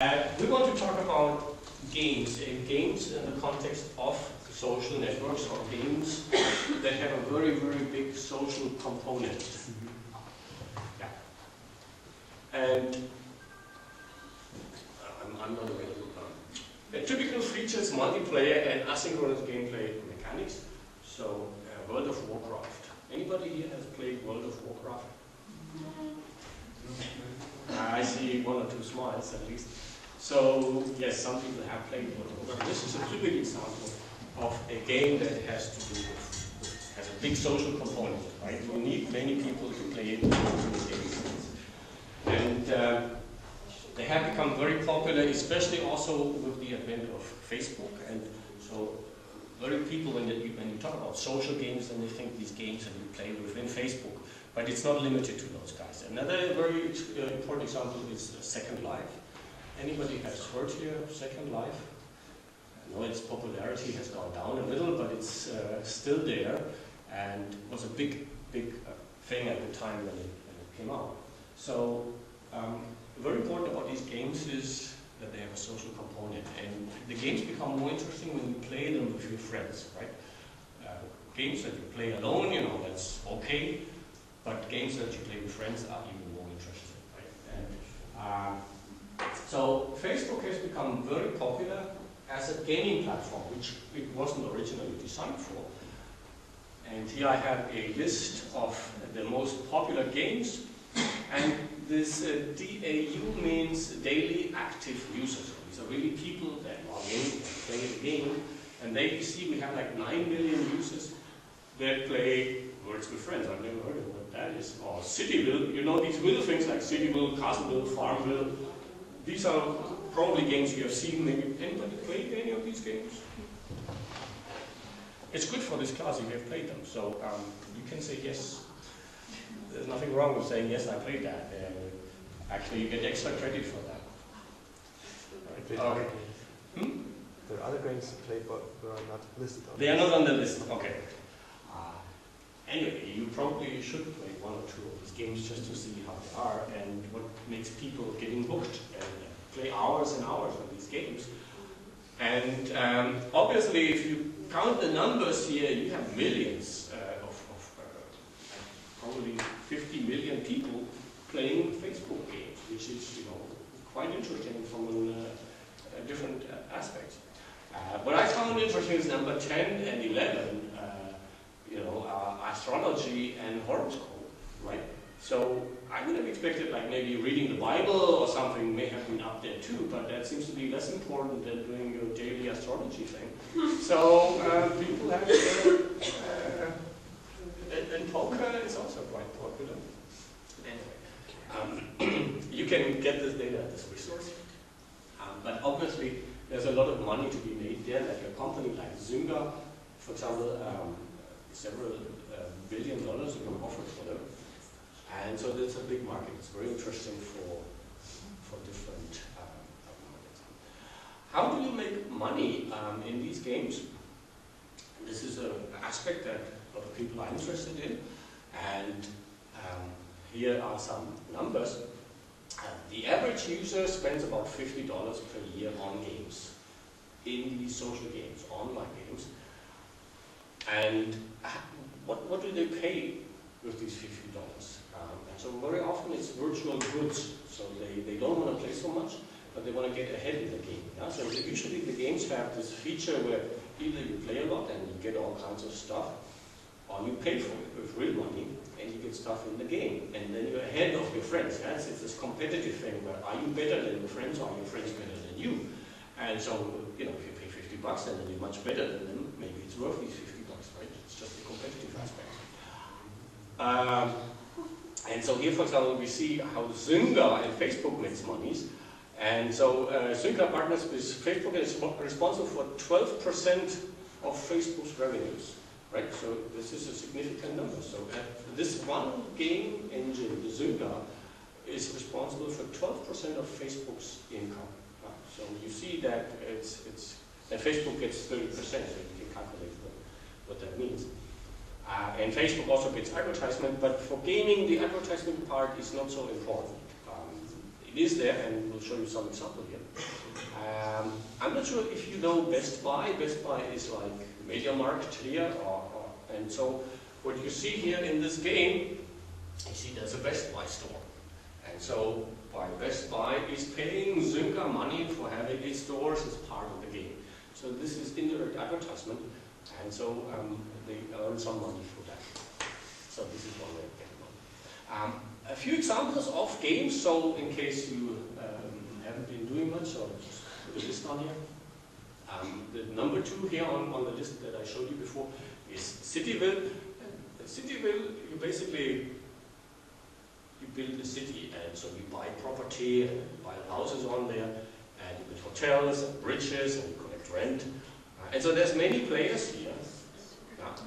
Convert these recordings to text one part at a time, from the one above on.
We want to talk about games, games in the context of social networks, or games that have a very, very big social component. Yeah. And I'm not available. Typical features: multiplayer and asynchronous gameplay mechanics. So, World of Warcraft. Anybody here has played World of Warcraft? I see one or two smiles at least. So, yes, some people have played World of Warcraft. This is a typical example of a game that has to do with, has a big social component, right? You need many people to play it. And they have become very popular, especially also with the advent of Facebook. And so, very people, when you talk about social games, then they think these games that you play within Facebook. But it's not limited to those guys. Another very important example is Second Life. Anybody has heard here of Second Life? I know its popularity has gone down a little, but it's still there, and was a big thing at the time when it came out. So, very important about these games is that they have a social component, and the games become more interesting when you play them with your friends, right? Games that you play alone, you know, that's okay, but games that you play with friends are even more interesting, right? And, so Facebook has become very popular as a gaming platform, which it wasn't originally designed for. And here I have a list of the most popular games, and this DAU means daily active users. These are really people that log in and play the game, and there you see we have like 9 million users that play Words with Friends. I've never heard of what that is. Or Cityville, you know, these little things like Cityville, Castleville, Farmville. These are probably games you have seen. Maybe anybody played any of these games? It's good for this class if you have played them. So you can say yes. There's nothing wrong with saying yes, I played that. Actually, you get extra credit for that. Right. Okay. There are other games played but are not listed on They are not on the list. Okay. Anyway, you probably should play one or two of these games just to see how they are and what makes people getting hooked and play hours and hours on these games. And obviously, if you count the numbers here, you have millions probably 50 million people playing Facebook games, which is, you know, quite interesting from different aspects. What I found interesting is number 10 and 11. You know, astrology and horoscope, right? So I would have expected like maybe reading the Bible or something may have been up there too, but that seems to be less important than doing your daily astrology thing. So people have, and poker is also quite popular. Anyway, you can get this data at this resource, but obviously there's a lot of money to be made there, like a company like Zynga, for example, several $1 billion have been offered for them. And so that's a big market. It's very interesting for different markets. How do you make money in these games? This is an aspect that a lot of people are interested in. And here are some numbers. The average user spends about $50 per year on games, in these social games, online games. And what do they pay with these $50? And so very often it's virtual goods. So they don't want to play so much, but they want to get ahead in the game. Yeah? So usually the games have this feature where either you play a lot and you get all kinds of stuff, or you pay for it with real money and you get stuff in the game. And then you're ahead of your friends. Yeah? It's this competitive thing where are you better than your friends, or are your friends better than you? And so, you know, if you pay $50 and then you're much better than them, maybe it's worth these $50. Right? It's just a competitive aspect. And so here, for example, we see how Zynga and Facebook makes monies. And so Zynga partners with Facebook and is responsible for 12% of Facebook's revenues. Right? So this is a significant number. So this one game engine, the Zynga, is responsible for 12% of Facebook's income. So you see that that Facebook gets 30%, so you can calculate what that means. And Facebook also gets advertisement, but for gaming, the advertisement part is not so important. is there, and we'll show you some example here. I'm not sure if you know Best Buy. Best Buy is like MediaMarkt here, and so what you see here in this game, you see there's a Best Buy store. And so Best Buy is paying Zynga money for having its stores as part of the game. So this is indirect advertisement, and so they earn some money for that. So this is one way of getting money. A few examples of games, so in case you haven't been doing much, so just put a list on here. The number 2 here on the list that I showed you before is Cityville. Cityville, you basically build a city, and so you buy property, and you buy houses on there, and you build hotels and bridges, and you collect rent. And so there's many players here,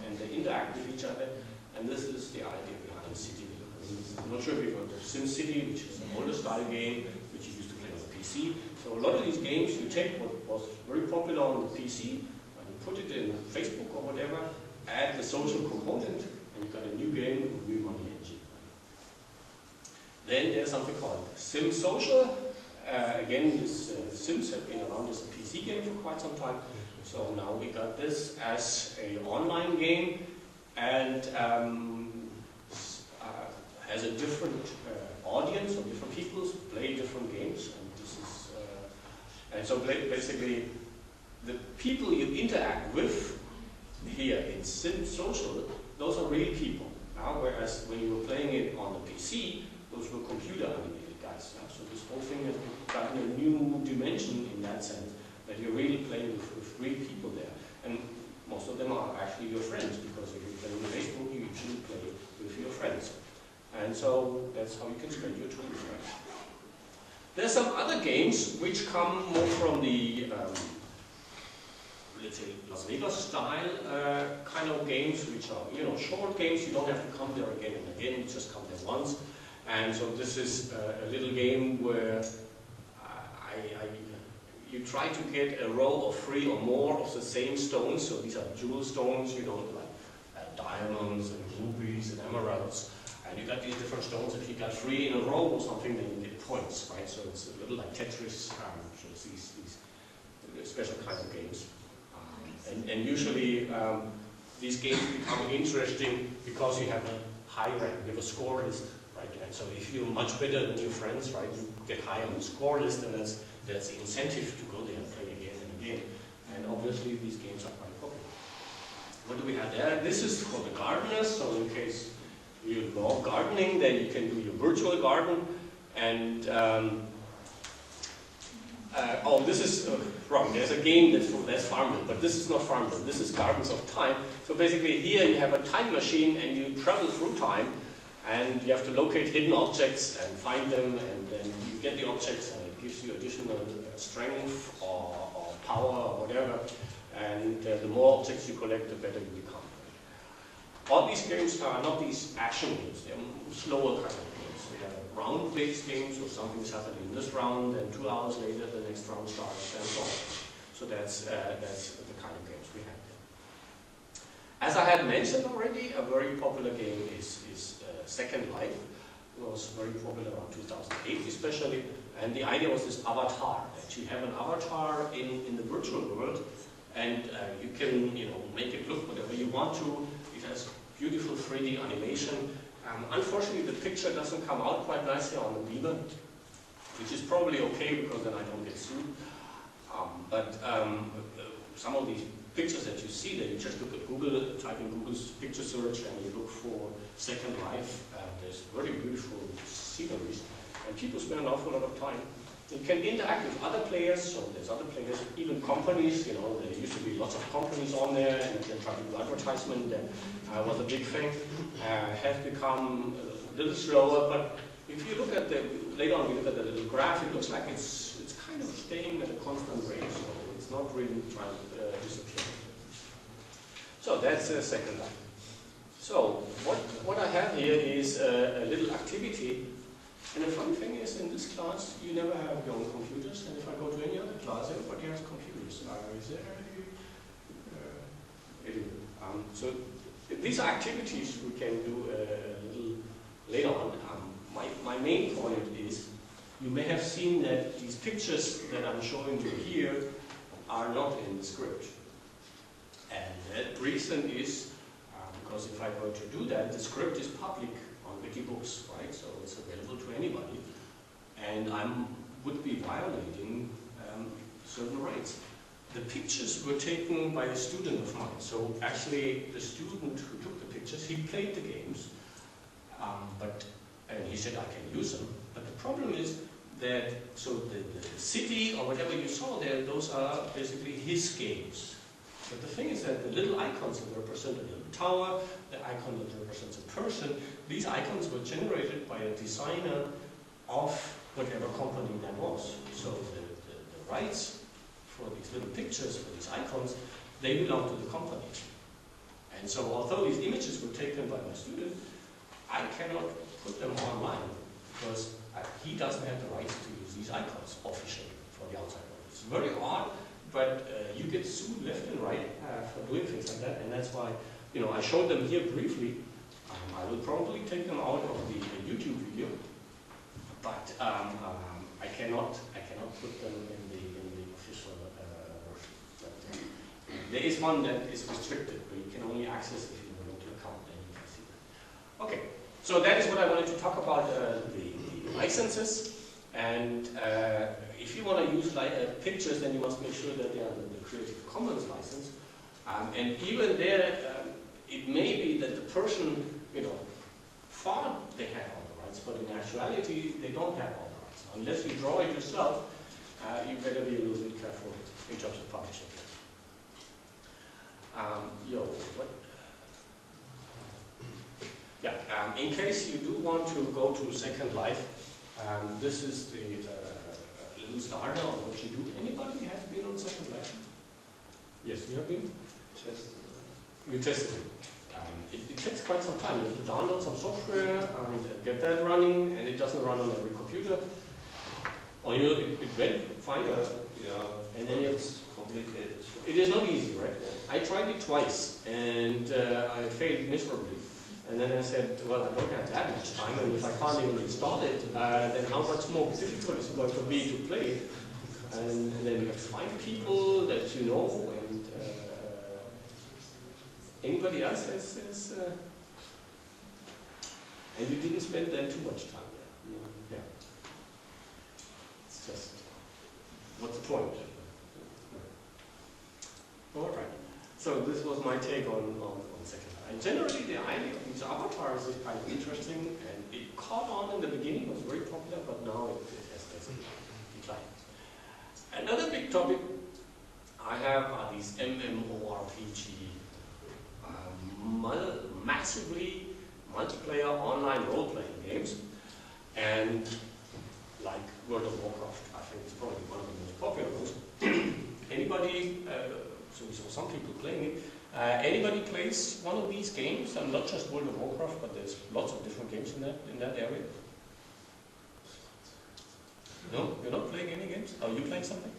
and they interact with each other, and this is the idea behind Cityville. I'm not sure if you've heard of SimCity, which is an older style game, which you used to play on the PC. So a lot of these games, you take what was very popular on the PC, and you put it in Facebook or whatever, add the social component, and you've got a new game with a new money engine. Then there's something called SimSocial. Again, this Sims have been around as a PC game for quite some time. So now we got this as an online game, and has a different audience, or different people play different games. And this is, and so basically, the people you interact with here in SimSocial, those are real people. Now, whereas when you were playing it on the PC, those were computer animated guys. So this whole thing has gotten a new dimension in that sense, that you're really playing with real people there. And most of them are actually your friends, because if you play on Facebook, you usually play with your friends. And so that's how you can spend your time, right? There's some other games which come more from the, let's say, Las Vegas style kind of games, which are, short games. You don't have to come there again and again, you just come there once. And so this is a little game where you try to get a row of 3 or more of the same stones. So these are jewel stones, like diamonds and rubies and emeralds. And you got these different stones. If you got 3 in a row or something, then you get points, right? So it's a little like Tetris. So it's these special kinds of games. And usually these games become interesting because you have a high rank, you have a score list, right? And so if you're much better than your friends, right, you get high on the score list, and that's the incentive to go there and play again and again. And obviously these games are quite popular. What do we have there? This is for the gardeners, so in case you love gardening, then you can do your virtual garden. And this is wrong. There's a game that's Farmville, but this is not Farmville. This is Gardens of Time. So basically, here you have a time machine, and you travel through time, and you have to locate hidden objects and find them, and then you get the objects, and it gives you additional strength or power or whatever. And the more objects you collect, the better you become. All these games are not these action games, they're slower kind of games. They are round-based games, so something's happening in this round, and 2 hours later the next round starts, and so on. So that's the kind of games we have there. As I had mentioned already, a very popular game is Second Life. It was very popular around 2008 especially, and the idea was this avatar, that you have an avatar in the virtual world, and you can make it look whatever you want to. It has beautiful 3D animation. Unfortunately, the picture doesn't come out quite nicely on the Beamer, which is probably okay because then I don't get sued. But some of these pictures that you see there, you just look at Google, type in Google's picture search, and you look for Second Life. There's very beautiful sceneries, and people spend an awful lot of time. You can interact with other players, so there's other players, even companies, there used to be lots of companies on there, and they try to do advertisement, that was a big thing. Has become a little slower, but if you look at later on we look at the little graph, it looks like it's kind of staying at a constant rate, so it's not really trying to disappear. So that's Second Life. So what I have here is a little activity. And the funny thing is, in this class, you never have your own computers, and if I go to any other class, everybody has computers. Is there so these are activities we can do a little later on. My main point is you may have seen that these pictures that I'm showing you here are not in the script. And that reason is, because if I were to do that, the script is public on Wikibooks, right? So it's available to anybody. And I would be violating certain rights. The pictures were taken by a student of mine. So actually, the student who took the pictures, he played the games, and he said, I can use them. But the problem is that, so the city or whatever you saw there, those are basically his games. But the thing is that the little icons that represent a little tower, the icon that represents a person, these icons were generated by a designer of whatever company that was. So the rights for these little pictures, for these icons, they belong to the company. And so although these images were taken by my student, I cannot put them online because he doesn't have the rights to use these icons officially for the outside world. It's very odd, but you get sued left and right for doing things like that, and that's why, I showed them here briefly. I will probably take them out of the YouTube video, but I cannot put them in the official version. There is one that is restricted, but you can only access if you go into an account, and you can see that. Okay, so that is what I wanted to talk about, the licenses. And if you want to use pictures, then you must make sure that they are the Creative Commons license. And even there, it may be that the person, thought they had all the rights, but in actuality, they don't have all the rights. Unless you draw it yourself, you better be a little bit careful in terms of publishing. In case you do want to go to Second Life, this is the little starter on what you do. Anybody has been on Second Life? Yes, you have been? You tested it. It takes quite some time. You have to download some software and get that running, and it doesn't run on every computer. Or it went fine. And then it's complicated. It is not easy, right? I tried it twice, and I failed miserably. And then I said, well, I don't have that much time, and if I can't even install it, then how much more difficult is it going for me to play? And then you have to find people that you know, and anybody else has and you didn't spend then too much time there. Yeah. It's just, what's the point? All right. So this was my take on Second Life. And generally, the idea of these avatars is kind of interesting, and it caught on in the beginning, was very popular, but now it has basically declined. Another big topic I have are these MMORPG, massively multiplayer online role-playing games, and like World of Warcraft, I think it's probably one of the most popular ones. Anybody, so we saw some people playing it, anybody plays one of these games, and not just World of Warcraft, but there's lots of different games in that area? No? You're not playing any games? Are you playing something?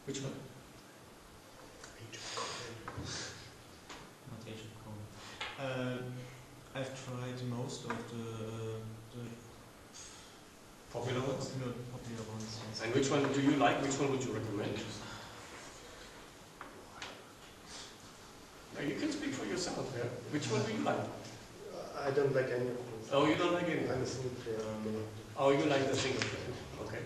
Which one? I've tried most of the popular ones? Popular ones, yes. And which one do you like? Which one would you recommend? Now you can speak for yourself. Yeah. Which one do you like? I don't like any of them. Oh, you don't like any? I'm a single player. Oh, you like the single player. Okay.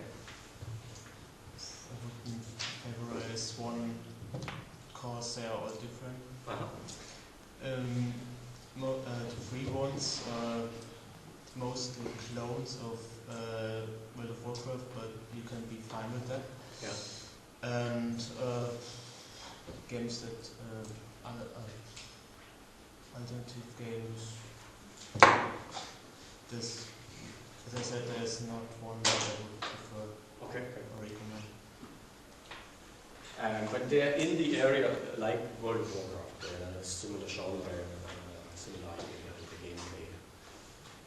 I wouldn't favorize one because they are all different. The free ones are mostly clones of World of Warcraft, but you can be fine with that. Yeah. And games that alternative games. This, as I said, there's not one that I would prefer Okay. or recommend. But they're in the area like World of Warcraft, similar genre, similar idea of the gameplay.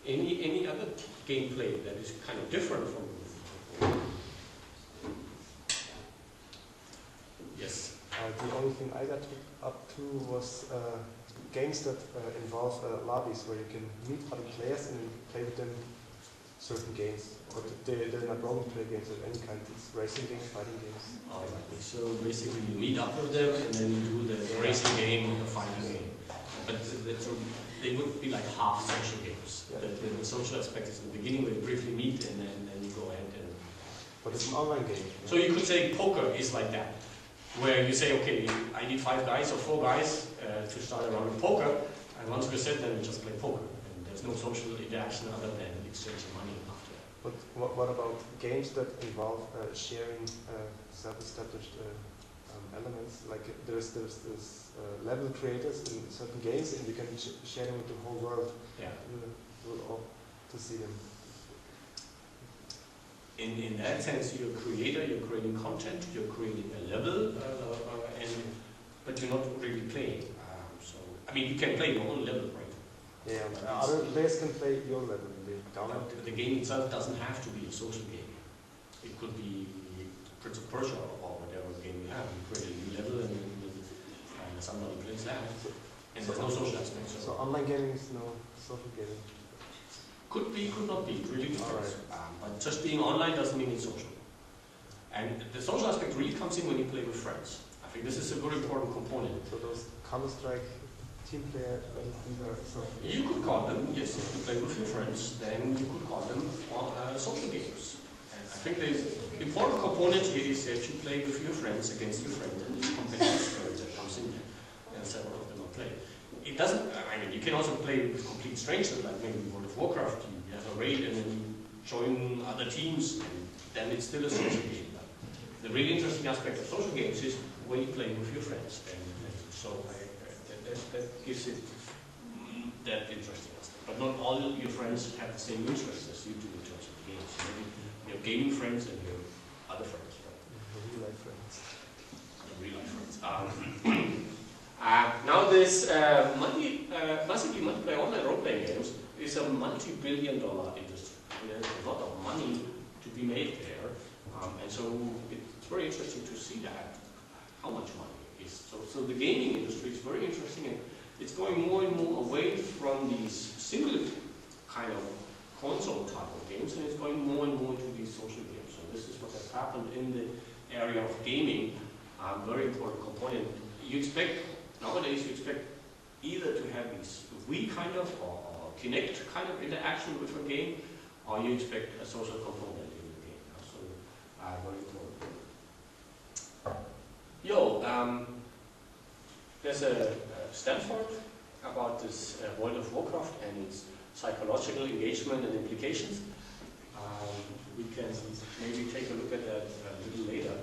Any other gameplay that is kind of different from? Yes. The only thing I got up to was games that involve lobbies where you can meet other players and play with them certain games, but they're not role-play games of any kind. It's racing games, fighting games. Alright, so basically you meet up with them and then you do the racing game or the fighting game. But they would be like half social games. Yeah. The social aspect is in the beginning where you briefly meet and then you go ahead and... But it's an online game. So you could say poker is like that, where you say, okay, I need 5 guys or 4 guys to start a round of poker, and once we're set, then we just play poker. And there's no social interaction other than exchanging money after. But what about games that involve sharing self-established elements? Like there's level creators in certain games, and you can share them with the whole world. Yeah. All to see them. In that sense, you're a creator, you're creating content, you're creating a level, but you're not really playing. So, I mean, you can play your own level, right? Yeah, other players can play your level. But the game itself doesn't have to be a social game. It could be Prince of Persia or whatever game you have. You create a new level and somebody plays that. And there's no social aspect. So online gaming is no social gaming? Could be, could not be. It really depends. Right. But just being online doesn't mean it's social. And the social aspect really comes in when you play with friends. I think this is a very important component. So those Counter-Strike team player, these are social games? You could call them, yes, if you play with your friends, then you could call them social games. And I think the important component here is that you play with your friends against your friends, and this competitive spirit that comes in there, and several of them are playing. It doesn't, I mean, you can also play with complete strangers, like maybe World of Warcraft, you have a raid and then you join other teams, and then it's still a social game. But the really interesting aspect of social games is when you play with your friends, and so that gives it that interesting aspect. But not all your friends have the same interests as you do in terms of games. You have gaming friends and you have other friends, right? Real life friends. Real life friends. Now this massively multiplayer online role-playing games is a multi-billion-dollar industry. There's a lot of money to be made there, and so it's very interesting to see that, how much money is. So the gaming industry is very interesting, and it's going more and more away from these single kind of console type of games, and it's going more and more into these social games. So this is what has happened in the area of gaming, a very important component. You expect nowadays, you expect either to have these Wii kind of or Kinect kind of interaction with a game, or you expect a social component in the game. So, very important. There's a Stanford about this World of Warcraft and its psychological engagement and implications. We can maybe take a look at that a little later.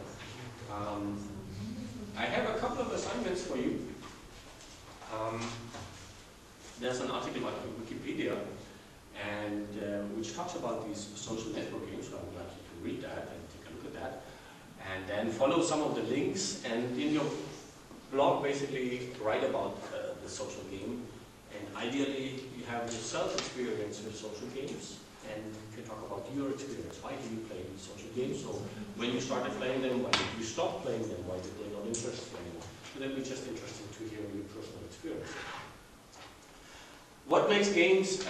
I have a couple of assignments for you. There's an article on Wikipedia, and which talks about these social network games, so I would like you to read that and take a look at that. And then follow some of the links, and in your blog basically write about the social game. And ideally you have yourself experience with social games, and you can talk about your experience. Why do you play these social games? So when you started playing them, why did you stop playing them? Why did they not interest you anymore? So that would be just interesting to hear your personal experience. What makes games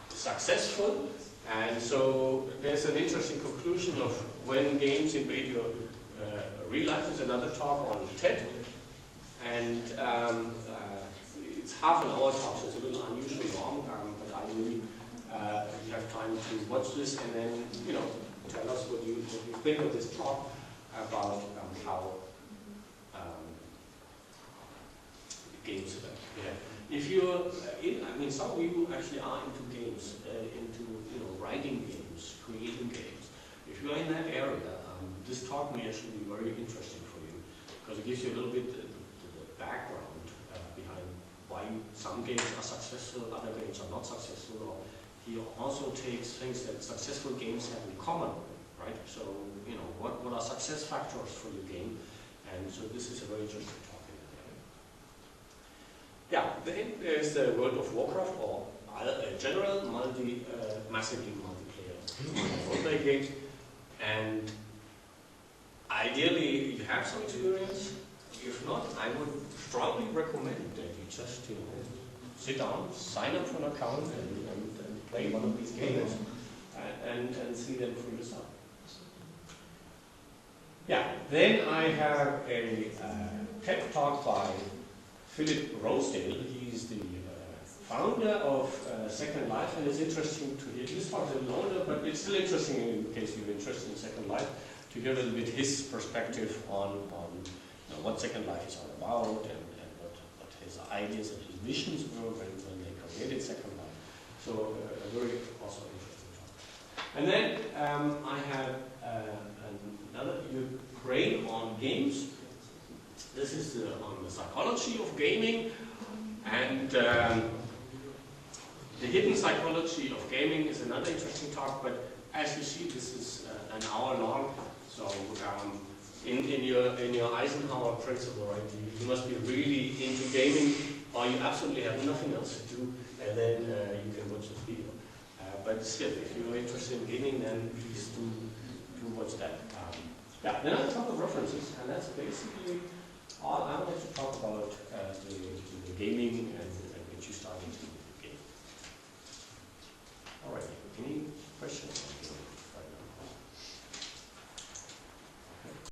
successful? And so there's an interesting conclusion of when games invade your real life. There's another talk on TED, and it's half an hour talk, so it's a little unusually long, but I really you have time to watch this and then, tell us what you think of this talk about how games if you're some of you actually are into games, into writing games, creating games. If you're in that area, this talk may actually be very interesting for you, because it gives you a little bit the background behind why some games are successful, other games are not successful, or he also takes things that successful games have in common, right? So, what are success factors for your game? And so this is a very interesting talk in that area. Yeah, then there's the World of Warcraft, or general massively multiplayer role-playing games. And ideally, you have some experience. If not, I would strongly recommend that you just sit down, sign up for an account, and play one of these games. And and see them for yourself. Yeah, then I have a TED talk by Philip Rosedale. He's the founder of Second Life, and it's interesting to hear. This talk is a little older, but it's still interesting in case you're interested in Second Life, to hear a little bit his perspective on what Second Life is all about and what his ideas and his visions were when they created Second Life. So a very also interesting talk. And then I have another Ukraine on games. This is on the psychology of gaming, and the hidden psychology of gaming is another interesting talk, but as you see, this is an hour long. So in your Eisenhower principle, right, you must be really into gaming, or you absolutely have nothing else to do, and then you can watch this video. But still, if you're interested in gaming, then please do watch that. Yeah, then I have a couple of references, and that's basically all I wanted to talk about the gaming